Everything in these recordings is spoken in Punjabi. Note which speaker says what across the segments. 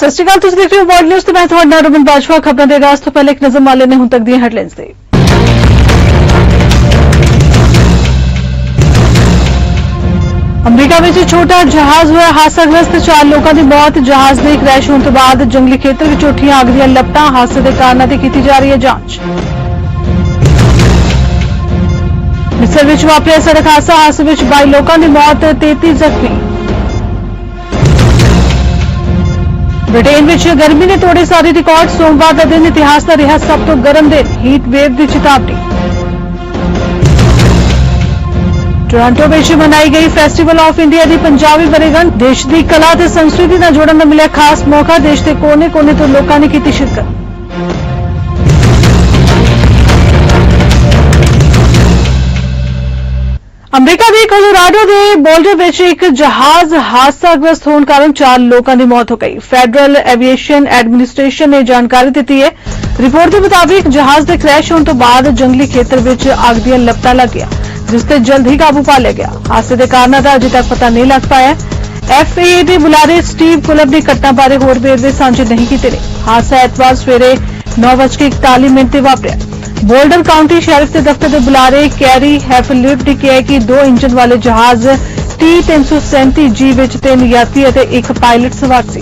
Speaker 1: ਸਤਿ ਸ਼੍ਰੀ ਅਕਾਲ, ਤੁਸੀਂ ਦੇਖ ਰਹੇ ਹੋ ਵਰਲਡ ਨਿਊਜ਼ ਤੇ ਮੈਂ ਤੁਹਾਡਾ ਰਮਨ ਬਾਜਵਾ। ਖਬਰਾਂ ਦੇ ਆਗਾਜ਼ ਤੋਂ ਪਹਿਲੇ ਇੱਕ ਨਜ਼ਰ ਮਾਰ ਲੈਂਦੇ ਹੁਣ ਤੱਕ ਦੀਆਂ ਹੈਡਲਾਈਨਸ ਤੇ। ਅਮਰੀਕਾ ਵਿੱਚ ਛੋਟਾ ਜਹਾਜ਼ ਹੋਇਆ ਹਾਦਸਾਗ੍ਰਸਤ, 4 ਲੋਕਾਂ ਦੀ ਮੌਤ। ਜਹਾਜ਼ ਦੇ ਕ੍ਰੈਸ਼ ਹੋਣ ਤੋਂ ਬਾਅਦ ਜੰਗਲੀ ਖੇਤਰ ਵਿੱਚ ਉੱਠੀਆਂ ਅੱਗ ਦੀਆਂ ਲਪਟਾਂ। ਹਾਦਸੇ ਦੇ ਕਾਰਨਾਂ ਦੀ ਕੀਤੀ ਜਾ ਰਹੀ ਹੈ ਜਾਂਚ। ਮਿਸਰ ਵਿੱਚ ਵਾਪਰਿਆ ਸੜਕ ਹਾਦਸਾ, ਹਾਦਸੇ ਵਿੱਚ 22 ਲੋਕਾਂ ਦੀ ਮੌਤ, 33 ਜ਼ਖਮੀ। ਬ੍ਰਿਟੇਨ ਵਿੱਚ ਗਰਮੀ ਨੇ ਤੋੜੇ ਸਾਰੇ ਰਿਕਾਰਡ। ਸੋਮਵਾਰ ਦਾ ਦਿਨ ਇਤਿਹਾਸ ਦਾ ਰਿਹਾ ਸਭ ਤੋਂ ਗਰਮ ਦਿਨ। ਹੀਟ ਵੇਵ ਦੀ ਚੇਤਾਵਨੀ। ਟੋਰਾਂਟੋ ਵਿੱਚ ਮਨਾਈ ਗਈ ਫੈਸਟੀਵਲ ਆਫ ਇੰਡੀਆ ਦੀ ਪੰਜਾਬੀ ਵਰ੍ਹੇਗੰਢ। ਦੇਸ਼ ਦੀ ਕਲਾ ਤੇ ਸੰਸਕ੍ਰਿਤੀ ਨਾਲ ਜੋੜਨ ਦਾ ਮਿਲਿਆ ਖਾਸ ਮੌਕਾ। ਦੇਸ਼ ਦੇ ਕੋਨੇ-ਕੋਨੇ ਤੋਂ ਲੋਕਾਂ ਨੇ ਕੀਤੀ ਸ਼ਿਰਕਤ। ਅਮਰੀਕਾ ਦੇ ਕੋਲੋਰਾਡੋ ਦੇ ਬੋਲਡਰ ਵਿੱਚ ਇੱਕ ਜਹਾਜ਼ ਹਾਦਸਾਗ੍ਰਸਤ ਹੋਣ ਕਾਰਨ 4 ਲੋਕਾਂ ਦੀ ਮੌਤ ਹੋ ਗਈ। ਫੈਡਰਲ ਐਵੀਏਸ਼ਨ ਐਡਮਿਨਿਸਟ੍ਰੇਸ਼ਨ ਨੇ ਜਾਣਕਾਰੀ ਦਿੱਤੀ ਹੈ। ਰਿਪੋਰਟ ਦੇ ਮੁਤਾਬਿਕ ਜਹਾਜ਼ ਦੇ ਕ੍ਰੈਸ਼ ਹੋਣ ਤੋਂ ਬਾਅਦ ਜੰਗਲੀ ਖੇਤਰ ਵਿੱਚ ਅੱਗ ਦੀਆਂ ਲਪਟਾਂ ਲੱਗ ਗਈਆਂ, ਜਿਸ ਤੇ ਜਲਦ ਹੀ ਕਾਬੂ ਪਾ ਲਿਆ ਗਿਆ। ਹਾਦਸੇ ਦੇ ਕਾਰਨਾਂ ਦਾ ਅਜੇ ਤੱਕ ਪਤਾ ਨਹੀਂ ਲੱਗ ਪਾਇਆ। FAA ਦੇ ਬੁਲਾਰੇ ਸਟੀਵ ਕੁਲਬ ਨੇ ਘਟਨਾ ਬਾਰੇ ਹੋਰ ਵੇਰਵੇ ਸਾਂਝੇ ਨਹੀਂ ਕੀਤੇ ਨੇ। ਹਾਦਸਾ ਐਤਵਾਰ ਸਵੇਰੇ 9:41 ਤੇ ਵਾਪਰਿਆ। ਬੋਲਡਰ ਕਾਉਂਟੀ ਸ਼ੈਰਿਫ ਦੇ ਦਫ਼ਤਰ ਦੇ ਬੁਲਾਰੇ ਕੈਰੀ ਹੈਫਲਿਪ ਨੇ ਕਿਹਾ ਕਿ 2 ਇੰਜਨ ਵਾਲੇ ਜਹਾਜ਼ T337G ਵਿੱਚ 3 ਯਾਤਰੀ ਅਤੇ 1 ਪਾਇਲਟ ਸਵਾਰ ਸੀ।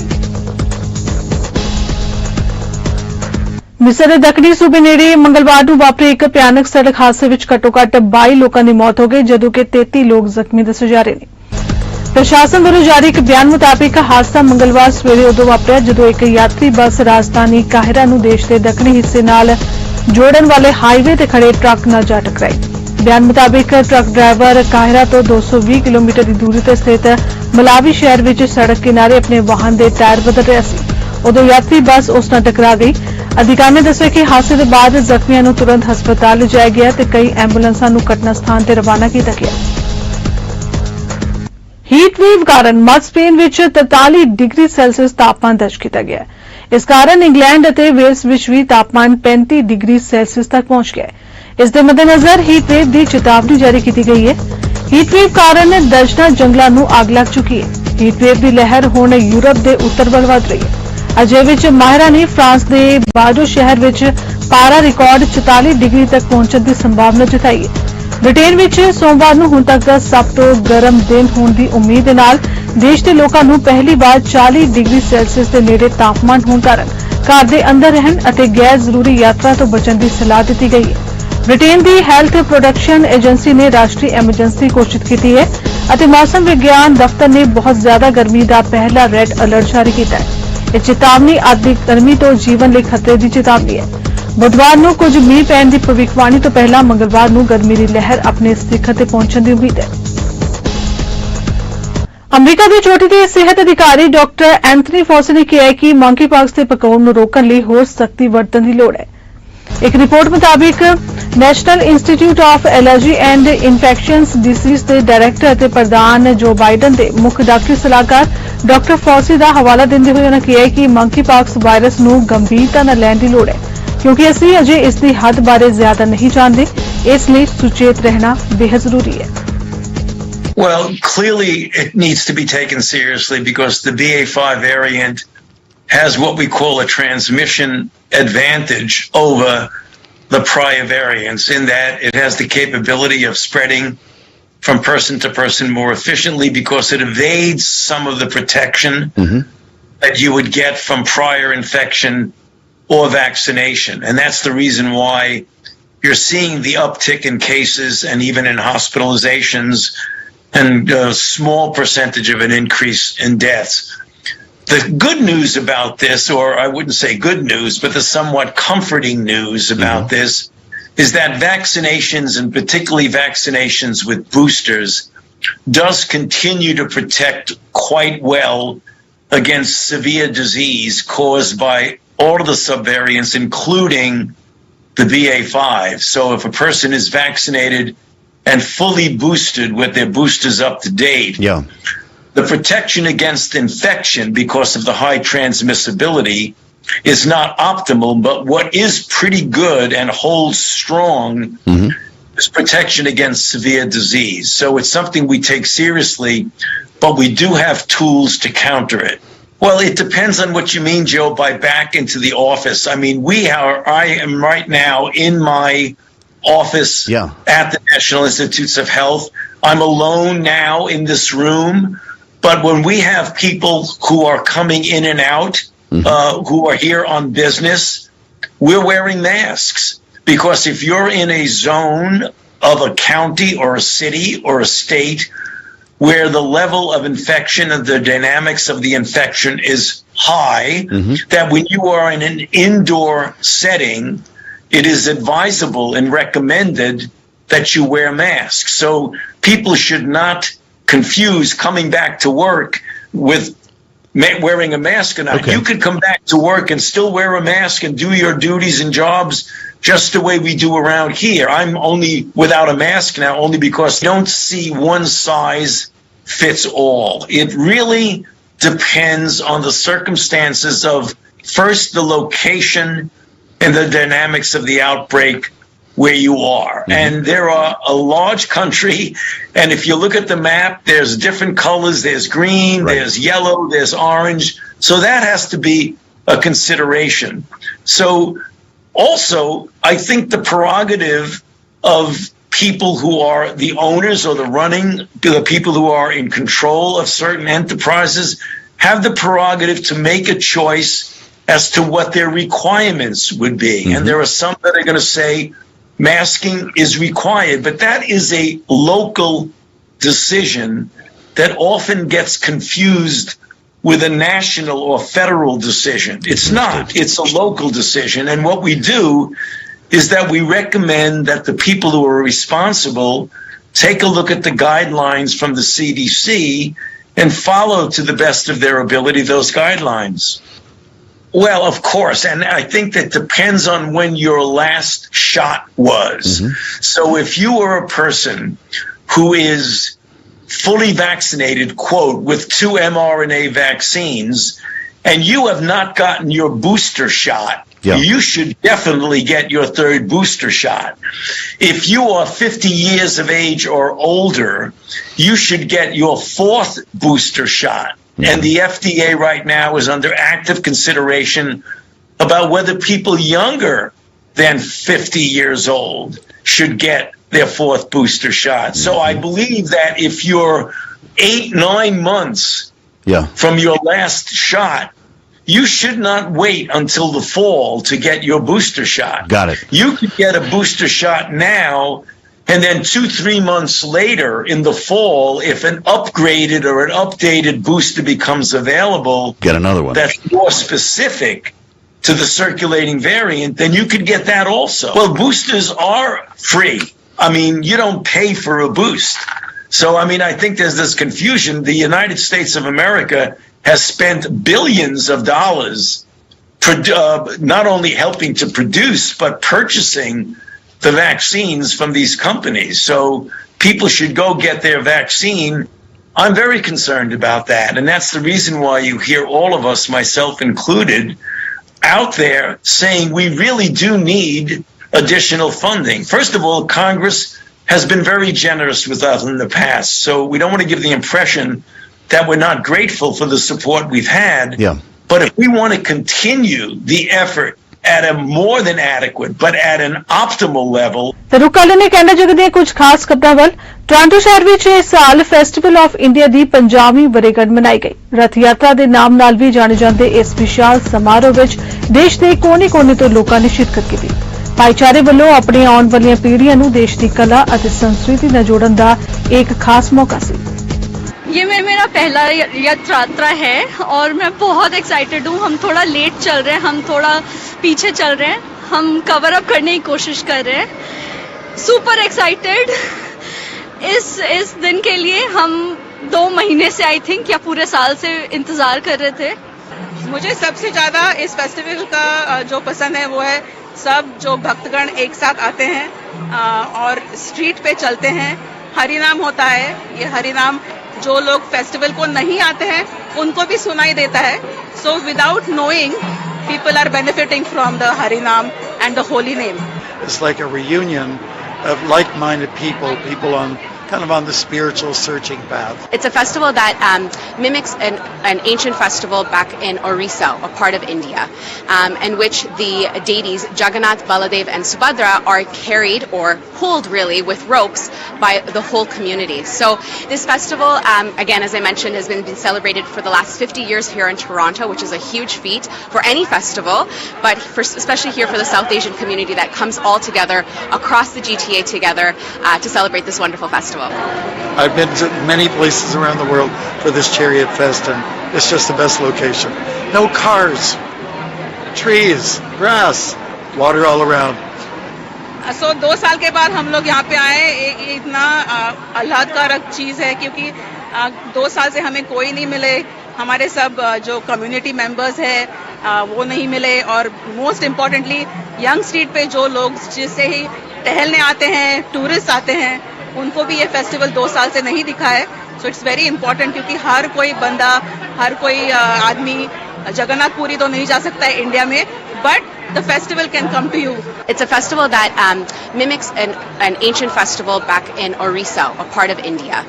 Speaker 1: ਮਿਸਰ ਦੇ ਦੱਖਣੀ ਸੂਬੇ ਨੇੜੇ ਮੰਗਲਵਾਰ ਨੂੰ ਵਾਪਰੇ ਇੱਕ ਭਿਆਨਕ ਸੜਕ ਹਾਦਸੇ ਵਿੱਚ ਘੱਟੋ-ਘੱਟ 22 ਲੋਕਾਂ ਦੀ ਮੌਤ ਹੋ ਗਈ, ਜਦੋਂ ਕਿ 33 ਲੋਕ ਜ਼ਖਮੀ ਦੱਸੇ ਜਾ ਰਹੇ ਨੇ। ਪ੍ਰਸ਼ਾਸਨ ਵੱਲੋਂ ਜਾਰੀ ਇੱਕ ਬਿਆਨ ਮੁਤਾਬਿਕ ਹਾਦਸਾ ਮੰਗਲਵਾਰ ਸਵੇਰੇ ਉਦੋਂ ਵਾਪਰਿਆ ਜਦੋਂ ਇੱਕ ਯਾਤਰੀ ਬੱਸ ਰਾਜਧਾਨੀ ਕਾਹਿਰਾ ਨੂੰ ਦੇਸ਼ ਦੇ ਦੱਖਣੀ ਹਿੱਸੇ ਨਾਲ ਜੋੜਨ ਵਾਲੇ ਹਾਈਵੇ ਤੇ ਖੜੇ ਟਰੱਕ ਨਾਲ ਜਾ ਟਕਰਾਈ। ਬਿਆਨ ਮੁਤਾਬਿਕ ਟਰੱਕ ਡਰਾਈਵਰ ਕਾਹਿਰਾ ਤੋਂ 220 ਕਿਲੋਮੀਟਰ ਦੀ ਦੂਰੀ ਤੇ ਸਥਿਤ ਮਲਾਵੀ ਸ਼ਹਿਰ ਵਿੱਚ ਸੜਕ ਕਿਨਾਰੇ ਆਪਣੇ ਵਾਹਨ ਦੇ ਟਾਇਰ ਬਦਲ ਰਿਹਾ ਸੀ। ਉਦੋਂ ਯਾਤਰੀ ਬੱਸ ਉਸ ਨਾਲ ਟਕਰਾ ਗਈ। ਅਧਿਕਾਰੀ ਨੇ ਦੱਸਿਆ ਕਿ ਹਾਦਸੇ ਦੇ ਬਾਅਦ ਜ਼ਖਮੀਆਂ ਨੂੰ ਤੁਰੰਤ ਹਸਪਤਾਲ ਲਿਜਾਇਆ ਗਿਆ ਤੇ ਕਈ ਐਂਬੂਲੈਂਸਾਂ ਨੂੰ ਘਟਨਾ ਸਥਾਨ ਤੇ ਰਵਾਨਾ ਕੀਤਾ ਗਿਆ। ਹੀਟ ਵੇਵ ਕਾਰਨ ਮੱਧ ਸਪੇਨ ਵਿੱਚ 43 ਡਿਗਰੀ ਸੈਲਸੀਅਸ ਤਾਪਮਾਨ ਦਰਜ ਕੀਤਾ ਗਿਆ। ਇਸ ਕਾਰਨ ਇੰਗਲੈਂਡ ਅਤੇ ਵੇਲਸ ਵਿੱਚ ਵੀ ਤਾਪਮਾਨ 35 ਡਿਗਰੀ ਸੈਲਸੀਅਸ ਤੱਕ ਪਹੁੰਚ ਗਿਆ। ਇਸ ਦੇ ਮੱਦੇਨਜ਼ਰ ਹੀਟ ਵੇਵ ਦੀ ਚੇਤਾਵਨੀ ਜਾਰੀ ਕੀਤੀ ਗਈ ਹੈ। ਹੀਟ ਵੇਵ ਕਾਰਨ ਦਰਜਨਾਂ ਜੰਗਲਾਂ ਨੂੰ ਅੱਗ ਲੱਗ ਚੁੱਕੀ ਹੈ। ਹੀਟ ਵੇਵ ਦੀ ਲਹਿਰ ਹੁਣ ਯੂਰਪ ਦੇ ਉੱਤਰ ਵੱਲ ਵਧ ਰਹੀ ਹੈ। ਅਜੇ ਵਿੱਚ ਮਾਹਿਰਾਂ ਨੇ ਫਰਾਂਸ ਦੇ ਬਾਰਡੋ ਸ਼ਹਿਰ ਵਿੱਚ ਪਾਰਾ ਰਿਕਾਰਡ 44 ਡਿਗਰੀ ਤੱਕ ਪਹੁੰਚਣ ਦੀ ਸੰਭਾਵਨਾ ਜਤਾਈ ਹੈ। ਬ੍ਰਿਟੇਨ ਵਿੱਚ ਸੋਮਵਾਰ ਨੂੰ ਹੁਣ ਤੱਕ ਦਾ ਸਭ ਤੋਂ ਗਰਮ ਦਿਨ ਹੋਣ ਦੀ ਉਮੀਦ ਦੇ ਨਾਲ ਦੇਸ਼ ਦੇ ਲੋਕਾਂ ਨੂੰ ਪਹਿਲੀ ਵਾਰ 40 ਡਿਗਰੀ ਸੈਲਸੀਅਸ ਦੇ ਨੇੜੇ ਤਾਪਮਾਨ ਹੋਣ ਕਾਰਨ ਘਰ ਦੇ ਅੰਦਰ ਰਹਿਣ ਅਤੇ ਗੈਰ ਜ਼ਰੂਰੀ ਯਾਤਰਾ ਤੋਂ ਬਚਣ ਦੀ ਸਲਾਹ ਦਿੱਤੀ ਗਈ ਹੈ। ਬ੍ਰਿਟੇਨ ਦੀ ਹੈਲਥ ਪ੍ਰੋਡਕਸ਼ਨ ਏਜੰਸੀ ਨੇ ਰਾਸ਼ਟਰੀ ਐਮਰਜੈਂਸੀ ਘੋਸ਼ਿਤ ਕੀਤੀ ਹੈ ਅਤੇ ਮੌਸਮ ਵਿਗਿਆਨ ਦਫ਼ਤਰ ਨੇ ਬਹੁਤ ਜ਼ਿਆਦਾ ਗਰਮੀ ਦਾ ਪਹਿਲਾ ਰੈੱਡ ਅਲਰਟ ਜਾਰੀ ਕੀਤਾ ਹੈ। ਇਹ ਚੇਤਾਵਨੀ ਅਤਿ ਗਰਮੀ ਤੋਂ ਜੀਵਨ ਲਈ ਖਤਰੇ ਦੀ ਚੇਤਾਵਨੀ ਹੈ। ਬੁੱਧਵਾਰ ਨੂੰ ਕੁਝ ਮੀਂਹ ਪੈਣ ਦੀ ਭਵਿੱਖਬਾਣੀ ਤੋਂ ਪਹਿਲਾਂ ਮੰਗਲਵਾਰ ਨੂੰ ਗਰਮੀ ਦੀ ਲਹਿਰ ਆਪਣੇ ਸਿਖਰ ਤੇ ਪਹੁੰਚਣ ਦੀ ਉਮੀਦ ਹੈ। ਅਮਰੀਕਾ ਦੇ ਚੋਟੀ ਦੇ ਸਿਹਤ ਅਧਿਕਾਰੀ ਡਾਕਟਰ ਐਂਥਨੀ ਫੌਸੀ ਨੇ ਕਿਹਾ ਕਿ ਮੰਕੀਪੌਕਸ ਦੇ ਪਕਾਉਣ ਨੂੰ ਰੋਕਣ ਲਈ ਹੋਰ ਸਖਤੀ ਵਰਤਣ ਦੀ ਲੋੜ ਹੈ। ਇੱਕ ਰਿਪੋਰਟ ਮੁਤਾਬਿਕ national institute of allergy and infections disease ਦੇ ਡਾਇਰੈਕਟਰ ਅਤੇ ਪ੍ਰਧਾਨ ਜੋ ਬਾਈਡਨ ਦੇ ਮੁੱਖ ਡਾਕਟਰੀ ਸਲਾਹਕਾਰ ਡਾਕਟਰ ਫੌਸੀ ਦਾ ਹਵਾਲਾ ਦਿੰਦੇ ਹੋਏ ਉਨ੍ਹਾਂ ਕਿਹਾ ਕਿ ਮੰਕੀਪੌਕਸ ਵਾਇਰਸ ਨੂੰ ਗੰਭੀਰਤਾ ਨਾਲ ਲੈਣ ਦੀ ਲੋੜ ਹੈ, ਕਿਉਂਕਿ ਅਸੀਂ ਅਜੇ ਇਸ ਦੀ ਹੱਦ ਬਾਰੇ ਜ਼ਿਆਦਾ ਨਹੀਂ ਜਾਣਦੇ। ਇਸ ਲਈ ਸੁਚੇਤ ਰਹਿਣਾ ਬੇहद ਜ਼ਰੂਰੀ ਹੈ।
Speaker 2: Well, clearly it needs to be taken seriously because the BA.5 variant has what we call a transmission advantage over the prior variants in that it has the capability of spreading from person to person more efficiently because it evades some of the protection that you would get from prior infection or vaccination. And that's the reason why you're seeing the uptick in cases and even in hospitalizations and a small percentage of an increase in deaths. The good news about this, or I wouldn't say good news, but the somewhat comforting news about this is that vaccinations, and particularly vaccinations with boosters, does continue to protect quite well against severe disease caused by all of the subvariants, including the BA5. So if a person is vaccinated and fully boosted with their boosters up to date,
Speaker 3: Yeah.
Speaker 2: the protection against infection because of the high transmissibility is not optimal, but what is pretty good and holds strong is protection against severe disease. So it's something we take seriously, but we do have tools to counter it. Well, it depends on what you mean, Joe, by back into the office. I mean, I am right now in my office at the National Institutes of Health. I'm alone now in this room, but when we have people who are coming in and out, who are here on business, we're wearing masks. Because if you're in a zone of a county or a city or a state where the level of infection and the dynamics of the infection is high, that when you are in an indoor setting, it is advisable and recommended that you wear masks. So people should not confuse coming back to work with wearing a mask or not.
Speaker 3: Okay.
Speaker 2: You could come back to work and still wear a mask and do your duties and jobs just the way we do around here. I'm only without a mask now only because you don't see one size fits all. It really depends on the circumstances of, first, the location and the dynamics of the outbreak where you are. And there are a large country, and if you look at the map, there's different colors. There's green, there's yellow, there's orange. So that has to be a consideration. So also, I think the prerogative of people who are the owners or the people who are in control of certain enterprises have the prerogative to make a choice as to what their requirements would be. And there are some that are going to say masking is required, but that is a local decision that often gets confused with a national or federal decision. It's not. It's a local decision. And what we do is that we recommend that the people who are responsible take a look at the guidelines from the CDC and follow to the best of their ability those guidelines. Well, of course, and I think that depends on when your last shot was. So if you are a person who is fully vaccinated, quote, with 2 mRNA vaccines, and you have not gotten your booster shot, you should definitely get your 3rd booster shot. If you are 50 years of age or older, you should get your 4th booster shot. And the FDA right now is under active consideration about whether people younger than 50 years old should get their 4th booster shot. So I believe that if you're 8-9 months from your last shot, you should not wait until the fall to get your booster shot.
Speaker 3: Got it.
Speaker 2: You could get a booster shot now, and then 2-3 months later in the fall, if an upgraded or an updated booster becomes available,
Speaker 3: get another one
Speaker 2: that's more specific to the circulating variant, then you could get that also. Well, boosters are free. I mean, you don't pay for a boost. So, I mean, I think there's this confusion. The United States of America has spent billions of dollars not only helping to produce, but purchasing the vaccines from these companies. So people should go get their vaccine. I'm very concerned about that. And that's the reason why you hear all of us, myself included, out there saying we really do need additional funding. First of all, Congress has been very generous with us in the past. So we don't want to give the impression that we're not grateful for the support we've had. But if we want to continue the effort at a more than adequate, but at an optimal level.
Speaker 1: ਤੇ ਰੁਕ ਲੈਣੇ ਕੈਨੇਡਾ ਜਗਤ ਦੀਆਂ ਕੁਝ ਖਾਸ ਖਬਰਾਂ ਵੱਲ। ਟੋਰਾਂਟੋ ਸ਼ਹਿਰ ਵਿੱਚ ਇਸ ਸਾਲ ਫੈਸਟੀਵਲ ਆਫ ਇੰਡੀਆ ਦੀ 50ਵੀਂ ਵਰ੍ਹੇਗੰਢ ਮਨਾਈ ਗਈ। ਰਥ ਯਾਤਰਾ ਦੇ ਨਾਮ ਨਾਲ ਵੀ ਜਾਣੇ ਜਾਂਦੇ ਇਸ ਵਿਸ਼ਾਲ ਸਮਾਰੋਹ ਵਿੱਚ ਦੇਸ਼ ਦੇ ਕੋਨੇ-ਕੋਨੇ ਤੋਂ ਲੋਕਾਂ ਨੇ ਸ਼ਿਰਕਤ ਕੀਤੀ। ਭਾਈਚਾਰੇ ਵੱਲੋਂ ਆਪਣੀਆਂ ਆਉਣ ਵਾਲੀਆਂ ਪੀੜ੍ਹੀਆਂ ਨੂੰ ਦੇਸ਼ ਦੀ ਕਲਾ ਅਤੇ ਸੰਸਕ੍ਰਿਤੀ ਨਾਲ ਜੋੜਨ ਦਾ ਇੱਕ ਖਾਸ ਮੌਕਾ ਸੀ।
Speaker 4: ये मेरा पहला यात्रा है और मैं बहुत एक्साइटेड हूँ। हम थोड़ा लेट चल रहे हैं, हम थोड़ा पीछे चल रहे हैं, हम कवर अप करने की कोशिश कर रहे हैं। सुपर एक्साइटेड इस दिन के लिए। हम 2 महीने से आई थिंक या पूरे साल से इंतज़ार कर रहे थे।
Speaker 5: मुझे सबसे ज़्यादा इस फेस्टिवल का जो पसंद है वो है
Speaker 3: सब जो भक्तगण एक साथ आते हैं और स्ट्रीट पे चलते हैं, हरिनाम होता है। ये हरिनाम जो लोग फेस्टिवल को नहीं आते हैं उनको भी सुनाई देता है। So without knowing people are benefiting from the Harinam and the holy name.
Speaker 5: It's like a reunion of like-minded people, people on kind of on the spiritual searching path.
Speaker 6: It's a festival that mimics an ancient festival back in Orissa, a part of India, in which the deities Jagannath, Baladev and Subhadra are carried or pulled really with ropes by the whole community. So this festival, again, as I mentioned, has been celebrated for the last 50 years here in Toronto, which is a huge feat for any festival, but especially here for the South Asian community that comes all together across the GTA together to celebrate this wonderful festival.
Speaker 5: I've been to many places around the world for this Chariot Fest, and it's just the best location. No cars, trees, grass, water all around.
Speaker 3: सो 2 साल के बाद हम लोग यहाँ पे आए। इतना आह्लादकारक चीज़ है क्योंकि 2 साल से हमें कोई नहीं मिले, हमारे सब जो कम्युनिटी मेंबर्स है वो नहीं मिले, और मोस्ट इम्पॉर्टेंटली यंग स्ट्रीट पे जो लोग जिससे ही टहलने आते हैं, टूरिस्ट आते हैं, उनको भी ये फेस्टिवल 2 साल से नहीं दिखा है। सो इट्स वेरी इंपॉर्टेंट क्योंकि हर कोई बंदा, हर कोई आदमी जगन्नाथपुरी तो नहीं जा सकता है इंडिया में, but the festival can come to you.
Speaker 6: It's a festival that mimics an ancient festival back in Orissa, a part of India,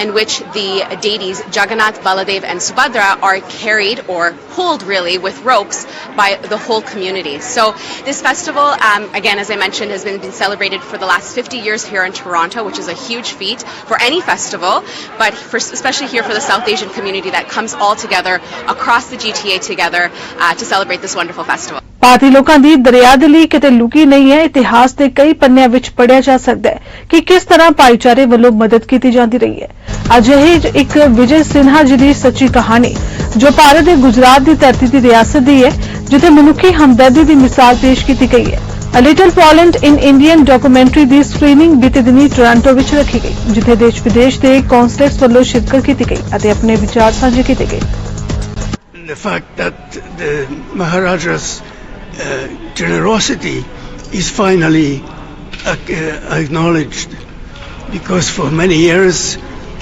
Speaker 6: in which the deities Jagannath, Baladev and Subhadra are carried or pulled really with ropes by the whole community. So this festival, again, as I mentioned, has been celebrated for the last 50 years here in Toronto, which is a huge feat for any festival, but especially here for the South Asian community that comes all together across the GTA together to celebrate this wonderful festival.
Speaker 1: ਭਾਰਤੀ ਲੋਕਾਂ ਦੀ ਦਰਿਆਦਿਲੀ ਕਿਤੇ ਲੁਕੀ ਨਹੀਂ ਹੈ। ਇਤਿਹਾਸ ਦੇ ਕਈ ਪੰਨਿਆਂ ਵਿੱਚ ਪੜਿਆ ਜਾ ਸਕਦਾ ਹੈ ਕਿ ਕਿਸ ਤਰ੍ਹਾਂ ਭਾਈਚਾਰੇ ਵੱਲੋਂ ਮਦਦ ਕੀਤੀ ਜਾਂਦੀ ਰਹੀ ਹੈ। ਅਜਿਹੀ ਇੱਕ ਵਿਜੇ ਸਿਨਹਾ ਜੀ ਦੀ ਸੱਚੀ ਕਹਾਣੀ ਜੋ ਭਾਰਤ ਦੇ ਗੁਜਰਾਤ ਦੀ ਧਰਤੀ ਦੀ ਰਿਆਸਤ ਦੀ ਹੈ, ਜਿੱਥੇ ਮਨੁੱਖੀ ਹਮਦਰਦੀ ਦੀ ਮਿਸਾਲ ਪੇਸ਼ ਕੀਤੀ ਗਈ ਹੈ। A little Poland in Indian documentary ਦੀ ਸਕਰੀਨਿੰਗ ਬੀਤੇ ਦਿਨੀ ਟੋਰਾਂਟੋ ਵਿੱਚ ਰੱਖੀ ਗਈ, ਜਿੱਥੇ ਦੇਸ਼ ਵਿਦੇਸ਼ ਦੇ ਕੌਂਸਲੇਟਸ ਵੱਲੋਂ ਸ਼ਿਰਕਤ ਕੀਤੀ ਗਈ ਅਤੇ ਆਪਣੇ ਵਿਚਾਰ ਸਾਂਝੇ ਕੀਤੇ ਗਏ।
Speaker 7: The fact that the Maharaja's generosity is finally acknowledged, because for many years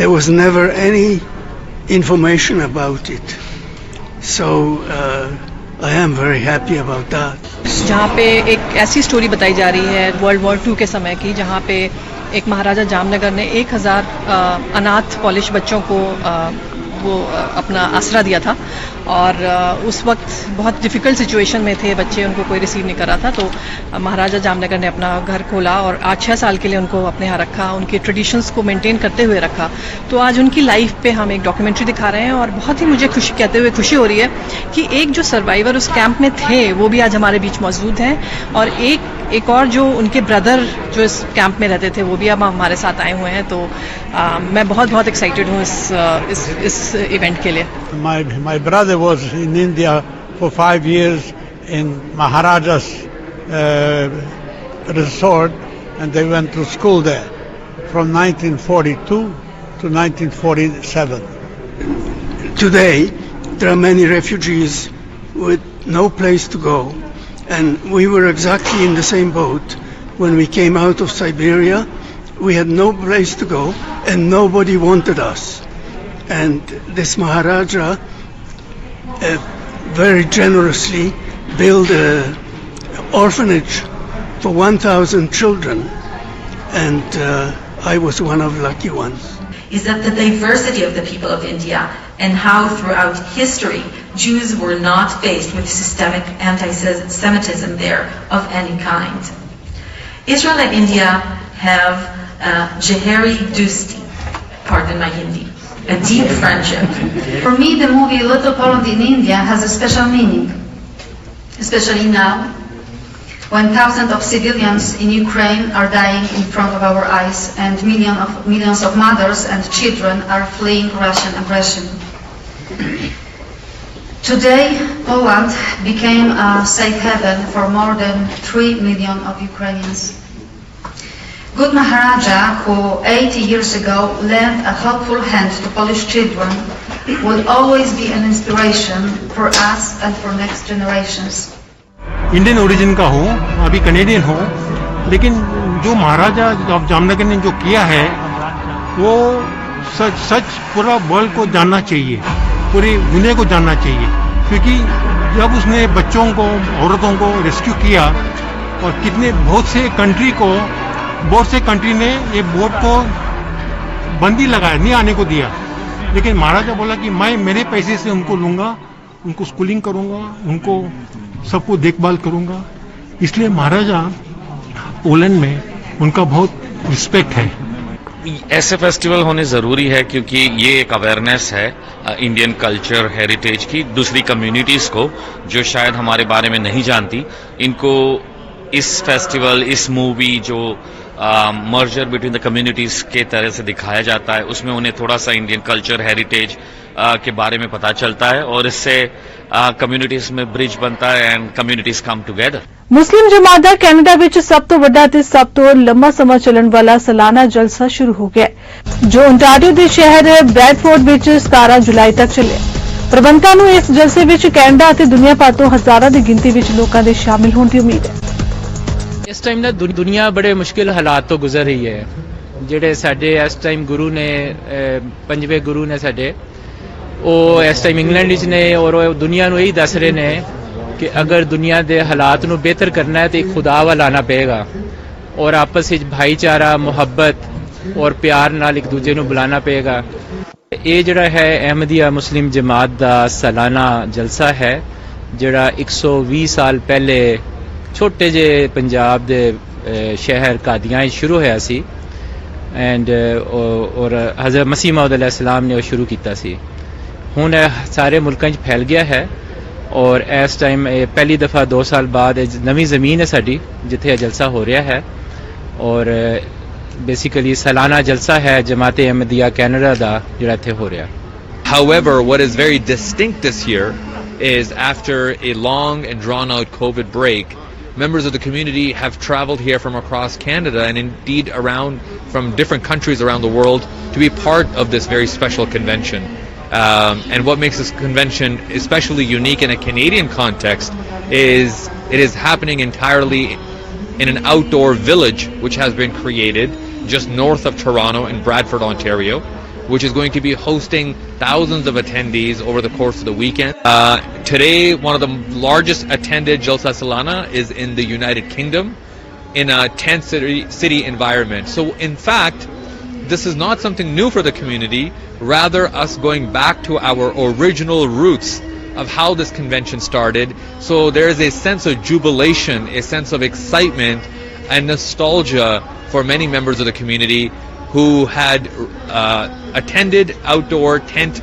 Speaker 7: there was never any information about it. So I am very happy about that.
Speaker 8: जहाँ पे एक ऐसी स्टोरी बताई जा रही है वर्ल्ड वॉर 2 के समय की, जहाँ पे एक महाराजा जामनगर ने 1000 अनाथ पॉलिश बच्चों को वो अपना आसरा दिया था, और उस वक्त बहुत डिफ़िकल्ट सिचुएशन में थे बच्चे, उनको कोई रिसीव नहीं कर रहा था। तो महाराजा जामनगर ने अपना घर खोला और 8-6 साल के लिए उनको अपने यहाँ रखा, उनके ट्रेडिशंस को मेंटेन करते हुए रखा। तो आज उनकी लाइफ पे हम एक डॉक्यूमेंट्री दिखा रहे हैं, और बहुत ही मुझे कहते हुए खुशी हो रही है कि एक जो सर्वाइवर उस कैंप में थे वो भी आज हमारे बीच मौजूद हैं, और एक और जो उनके ब्रदर जो इस कैंप में रहते थे वो भी अब हमारे साथ आए हुए हैं। तो मैं बहुत एक्साइटेड हूँ इस इवेंट के लिए।
Speaker 9: My brother was in India for 5 years in Maharaja's resort, and they went to school there from 1942 to 1947.
Speaker 7: Today there are many refugees with no place to go, and we were exactly in the same boat when we came out of Siberia. We had no place to go and nobody wanted us, and this Maharaja very generously built an orphanage for 1,000 children, and I was one of the lucky ones.
Speaker 10: Is that the diversity of the people of India, and how throughout history Jews were not faced with systemic anti-Semitism there of any kind. Israel and India have Jeheri Dusti, pardon my Hindi, a deep friendship.
Speaker 11: For me, the movie Little Poland in India has a special meaning, especially now, when thousands of civilians in Ukraine are dying in front of our eyes, and millions of mothers and children are fleeing Russian aggression. Today, Poland became a safe haven for more than 3 million of Ukrainians. Good Maharaja, who 80 years ago lent a helpful hand to Polish children, will always be an inspiration for us and for next generations.
Speaker 9: Indian origin का हूँ, अभी कनेडियन हूँ, लेकिन जो महाराजा ऑफ जामनगर ने जो किया है वो सच पूरा वर्ल्ड को जानना चाहिए, पूरी दुनिया को जानना चाहिए, क्योंकि जब उसने बच्चों को, औरतों को रेस्क्यू किया और बहुत से कंट्री ने ये बोट को बंदी लगाया, नहीं आने को दिया, लेकिन महाराजा बोला कि मैं मेरे पैसे से उनको लूंगा, उनको स्कूलिंग करूंगा, उनको सबको देखभाल करूंगा, इसलिए महाराजा पोलैंड में उनका बहुत रिस्पेक्ट है।
Speaker 12: ऐसे फेस्टिवल होने ज़रूरी है क्योंकि ये एक अवेयरनेस है इंडियन कल्चर हेरिटेज की दूसरी कम्युनिटीज़ को जो शायद हमारे बारे में नहीं जानती, इनको इस फेस्टिवल, इस मूवी जो मर्जर बिटवीन द कम्युनिटीज़ के तरह से दिखाया जाता है, उसमें उन्हें थोड़ा सा इंडियन कल्चर हेरिटेज के बारे में पता चलता है और इससे कम्युनिटीज़ में ब्रिज बनता है and communities come together.
Speaker 1: Muslim Jamaat the Canada ਵਿੱਚ ਸਭ ਤੋਂ ਵੱਡਾ ਤੇ ਸਭ ਤੋਂ ਲੰਮਾ ਸਮਾਂ ਚੱਲਣ ਵਾਲਾ ਸਾਲਾਨਾ ਜਲਸਾ ਸ਼ੁਰੂ ਹੋ ਗਿਆ ਹੈ ਜੋ ontario ਦੇ ਸ਼ਹਿਰ ਬ੍ਰੈਡਫੋਰਡ ਵਿੱਚ 17 ਜੁਲਾਈ ਤੱਕ ਚੱਲਿਆ। ਪ੍ਰਬੰਧਕਾਂ ਨੂੰ ਇਸ ਜਲਸੇ ਵਿੱਚ ਕੈਨੇਡਾ ਅਤੇ ਦੁਨੀਆ ਭਰ ਤੋਂ ਹਜ਼ਾਰਾਂ ਦੀ ਗਿਣਤੀ ਵਿੱਚ ਲੋਕਾਂ ਦੇ ਸ਼ਾਮਿਲ ਹੋਣ ਦੀ ਉਮੀਦ ਹੈ।
Speaker 13: ਇਸ ਟਾਈਮ ਨਾ ਦੁਨੀਆ ਬੜੇ ਮੁਸ਼ਕਿਲ ਹਾਲਾਤ ਤੋਂ ਗੁਜ਼ਰ ਰਹੀ ਹੈ। ਜਿਹੜੇ ਸਾਡੇ ਇਸ ਟਾਈਮ ਗੁਰੂ ਨੇ, ਪੰਜਵੇਂ ਗੁਰੂ ਨੇ ਸਾਡੇ, ਉਹ ਇਸ ਟਾਈਮ ਇੰਗਲੈਂਡ ਵਿੱਚ ਨੇ ਔਰ ਉਹ ਦੁਨੀਆ ਨੂੰ ਇਹੀ ਦੱਸ ਰਹੇ ਨੇ कि अगर दुनिया के हालात को बेहतर करना है तो एक खुदा वाल आना पेगा और आपस में भाईचारा, मुहब्बत और प्यार नाल एक दूजे को बुलाना पेगा। ये जड़ा है अहमदिया मुस्लिम जमात का सालाना जलसा है जड़ा 120 साल पहले छोटे जे पंजाब के शहर कादियां शुरू होया सी एंड और हज़रत मसीह मौद अलैहिस्सलाम ने शुरू किया सी। हुण सारे मुल्कों में फैल गया है और इस टाइम पहली दफ़ा 2 साल बाद नवी ज़मीन है साड़ी जिथे जलसा हो रहा है और बेसिकली सालाना जलसा है जमात अहमदिया कैनेडा का जिहड़ा इत्थे हो रहा।
Speaker 14: However, what is very distinct this year is after a long and drawn out COVID break, members of the community have traveled here from across Canada and indeed around from different countries around the world to be part of this very special convention. And what makes this convention especially unique in a Canadian context is it is happening entirely in an outdoor village which has been created just north of Toronto in Bradford, Ontario, which is going to be hosting thousands of attendees over the course of the weekend. Today, one of the largest attended Jalsa Salana is in the United Kingdom in a tent city environment. So in fact, this is not something new for the community, rather us going back to our original roots of how this convention started. So there is a sense of jubilation, a sense of excitement and nostalgia for many members of the community who had attended outdoor tent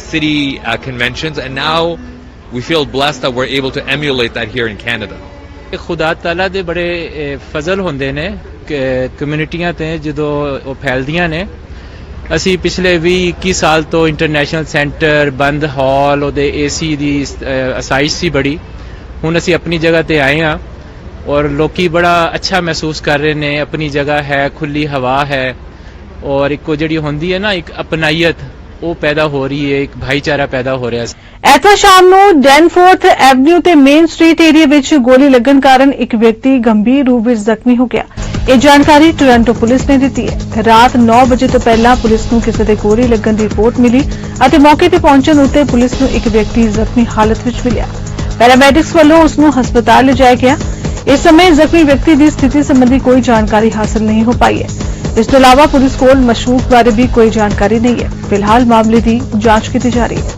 Speaker 14: city conventions, and now we feel blessed that we're able to emulate that here in Canada.
Speaker 13: खुदा ताला दे बड़े फजल होंदे ने कम्युनिटियां ते जदों ਉਹ फैलदियां ने। ਅਸੀਂ ਪਿਛਲੇ 20-21 ਸਾਲ ਤੋਂ ਇੰਟਰਨੈਸ਼ਨਲ ਸੈਂਟਰ ਬੰਦ ਹਾਲ ਉਹਦੇ ਏਸੀ ਦੀ ਅਸਾਇਸ਼ ਸੀ ਬੜੀ। ਹੁਣ ਅਸੀਂ ਆਪਣੀ ਜਗ੍ਹਾ ਤੇ ਆਏ ਹਾਂ ਔਰ ਲੋਕੀ ਬੜਾ ਅੱਛਾ ਮਹਿਸੂਸ ਕਰ ਰਹੇ ਨੇ। ਆਪਣੀ ਜਗ੍ਹਾ ਹੈ, ਖੁੱਲੀ ਹਵਾ ਹੈ ਔਰ ਇੱਕੋ ਜਿਹੜੀ ਹੁੰਦੀ ਹੈ ਨਾ ਇੱਕ ਅਪਨਾਈਅਤ ਉਹ ਪੈਦਾ ਹੋ ਰਹੀ ਹੈ, ਇੱਕ ਭਾਈਚਾਰਾ ਪੈਦਾ ਹੋ ਰਿਹਾ।
Speaker 1: ਐਤਵਾਰ ਸ਼ਾਮ ਨੂੰ ਡੈਨਫੋਰਥ ਐਵਨਿਊ ਤੇ ਮੇਨ ਸਟਰੀਟ ਏਰੀਆ ਵਿੱਚ ਗੋਲੀ ਲੱਗਣ ਕਾਰਨ ਇੱਕ ਵਿਅਕਤੀ ਗੰਭੀਰ ਰੂਪ ਵਿੱਚ ਜ਼ਖਮੀ ਹੋ ਗਿਆ। ਇਹ ਜਾਣਕਾਰੀ ਟੋਰਾਂਟੋ ਪੁਲਿਸ ਨੇ ਦਿੱਤੀ ਹੈ। ਰਾਤ 9 ਵਜੇ ਤੋਂ ਪਹਿਲਾਂ ਪੁਲਿਸ ਨੂੰ ਕਿਸੇ ਦੇ ਗੋਲੀ ਲੱਗਣ ਦੀ ਰਿਪੋਰਟ ਮਿਲੀ ਅਤੇ ਮੌਕੇ ਤੇ ਪਹੁੰਚਣ ਉੱਤੇ ਪੁਲਿਸ ਨੂੰ ਇੱਕ ਵਿਅਕਤੀ ਜ਼ਖਮੀ ਹਾਲਤ ਵਿੱਚ ਮਿਲਿਆ। ਪੈਰਾਮੈਡਿਕਸ ਵੱਲੋਂ ਉਸ ਨੂੰ ਹਸਪਤਾਲ ਲਿਜਾਇਆ ਗਿਆ। ਇਸ ਸਮੇਂ ਜ਼ਖਮੀ ਵਿਅਕਤੀ ਦੀ ਸਥਿਤੀ ਸੰਬੰਧੀ ਕੋਈ ਜਾਣਕਾਰੀ ਹਾਸਲ ਨਹੀਂ ਹੋ ਪਾਈ ਹੈ। ਇਸ ਤੋਂ ਇਲਾਵਾ ਪੁਲਿਸ ਕੋਲ ਮਸ਼ੂਕ ਬਾਰੇ ਵੀ ਕੋਈ ਜਾਣਕਾਰੀ ਨਹੀਂ ਹੈ। ਫਿਲਹਾਲ ਮਾਮਲੇ ਦੀ ਜਾਂਚ ਕੀਤੀ ਜਾ ਰਹੀ ਹੈ।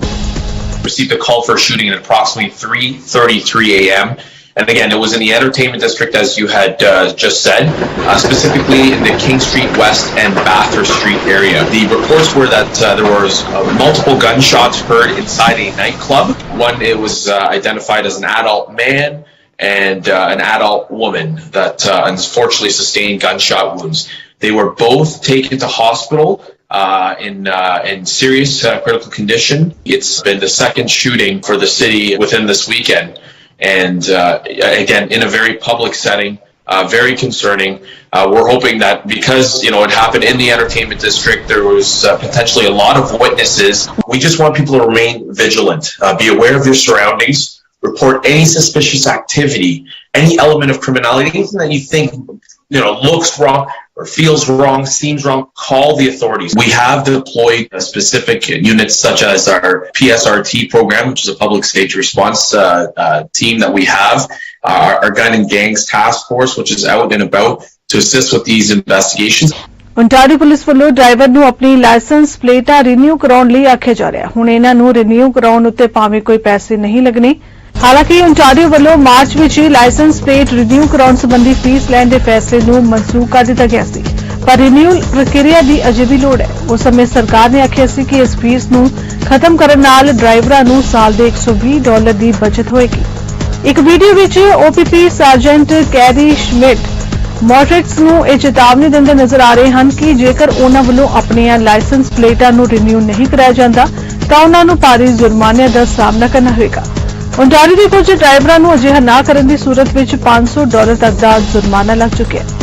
Speaker 15: Received a call for a shooting at approximately 3:33 a.m. And again, it was in the entertainment district, as you had just said, specifically in the King Street West and Bathurst Street area. The reports were that there was multiple gunshots heard inside a nightclub. One, it was identified as an adult man and an adult woman that unfortunately sustained gunshot wounds. They were both taken to hospital in serious critical condition. It's been the second shooting for the city within this weekend, and again in a very public setting, very concerning. We're hoping that because it happened in the entertainment district, there was potentially a lot of witnesses. We just want people to remain vigilant, be aware of their surroundings. report any suspicious activity, any element of criminality, anything that you think, looks wrong or feels wrong, seems wrong, call the authorities. We have deployed specific units such as our PSRT program, which is a public safety response team that we have, our gun and gangs task force, which is out and about to assist with these investigations.
Speaker 1: Ontario police ਵੱਲੋਂ ਡਰਾਈਵਰ ਨੂੰ ਆਪਣੀ ਲਾਇਸੈਂਸ ਪਲੇਟਾਂ ਰੀਨਿਊ ਕਰਾਉਣ ਲਈ ਆਖਿਆ ਜਾ ਰਿਹਾ। ਹੁਣ ਇਹਨਾਂ ਨੂੰ ਰੀਨਿਊ ਕਰਾਉਣ ਉੱਤੇ ਭਾਵੇਂ ਕੋਈ ਪੈਸੇ ਨਹੀਂ ਲੱਗਣੇ। ਹਾਲਾਂਕਿ ontario ਵੱਲੋਂ ਮਾਰਚ ਵਿੱਚ ਹੀ ਲਾਇਸੈਂਸ ਪਲੇਟ ਰੀਨਿਊ ਕਰਾਉਣ ਸੰਬੰਧੀ ਫੀਸ ਲੈਣ ਦੇ ਫੈਸਲੇ ਨੂੰ ਮਨਸੂਖ ਕਰ ਦਿੱਤਾ ਗਿਆ ਸੀ, ਪਰ ਰੀਨਿਊਅਲ ਪ੍ਰਕਿਰਿਆ ਦੀ ਅਜੇ ਵੀ ਲੋੜ ਹੈ। ਉਸ ਸਮੇਂ ਸਰਕਾਰ ਨੇ ਆਖਿਆ ਸੀ ਕਿ ਇਸ ਫੀਸ ਨੂੰ ਖਤਮ ਕਰਨ ਨਾਲ ਡਰਾਈਵਰਾਂ ਨੂੰ ਸਾਲ ਦੇ $120 ਦੀ ਬਚਤ ਹੋਏਗੀ। ਇੱਕ ਵੀਡੀਓ ਵਿੱਚ OPP ਸਰਜੈਂਟ ਕੈਰੀ ਸ਼ਮਿਟ ਮੋਟਰਿਸਟਸ ਨੂੰ ਇਹ ਚੇਤਾਵਨੀ ਦਿੰਦੇ ਨਜ਼ਰ ਆ ਰਹੇ ਹਨ ਕਿ ਜੇਕਰ ਉਹਨਾਂ ਵੱਲੋਂ ਆਪਣੀਆਂ ਲਾਇਸੈਂਸ ਪਲੇਟਾਂ ਨੂੰ ਰੀਨਿਊ ਨਹੀਂ ਕਰਾਇਆ ਜਾਂਦਾ ਤਾਂ ਉਹਨਾਂ ਨੂੰ ਭਾਰੀ ਜੁਰਮਾਨਿਆਂ ਦਾ ਸਾਹਮਣਾ ਕਰਨਾ ਹੋਵੇਗਾ। ontario ਦੇ ਕੁਝ ਡਰਾਈਵਰਾਂ ਨੂੰ ਅਜਿਹਾ ਨਾ ਕਰਨ ਦੀ ਸੂਰਤ ਵਿੱਚ $500 ਤੱਕ ਦਾ ਜੁਰਮਾਨਾ ਲੱਗ ਚੁੱਕਿਆ ਹੈ।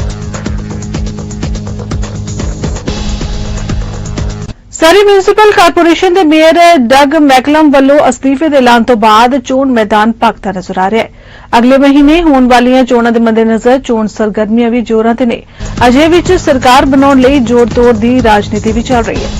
Speaker 1: ਸਰੀ ਮਿਊਨਿਸਪਲ ਕਾਰਪੋਰੇਸ਼ਨ ਦੇ ਮੇਅਰ ਡਗ ਮੈਕਲਮ ਵੱਲੋਂ ਅਸਤੀਫੇ ਦੇ ਐਲਾਨ ਤੋਂ ਬਾਅਦ ਚੋਣ ਮੈਦਾਨ ਭਖਦਾ ਨਜ਼ਰ ਆ ਰਿਹਾ ਹੈ। ਅਗਲੇ ਮਹੀਨੇ ਹੋਣ ਵਾਲੀਆਂ ਚੋਣਾਂ ਦੇ ਮੱਦੇਨਜ਼ਰ ਚੋਣ ਸਰਗਰਮੀਆਂ ਵੀ ਜ਼ੋਰਾਂ ਤੇ ਨੇ। ਅਜੇ ਵਿੱਚ ਸਰਕਾਰ ਬਣਾਉਣ ਲਈ ਜੋੜ-ਤੋੜ ਦੀ ਰਾਜਨੀਤੀ ਵੀ ਚੱਲ ਰਹੀ ਹੈ।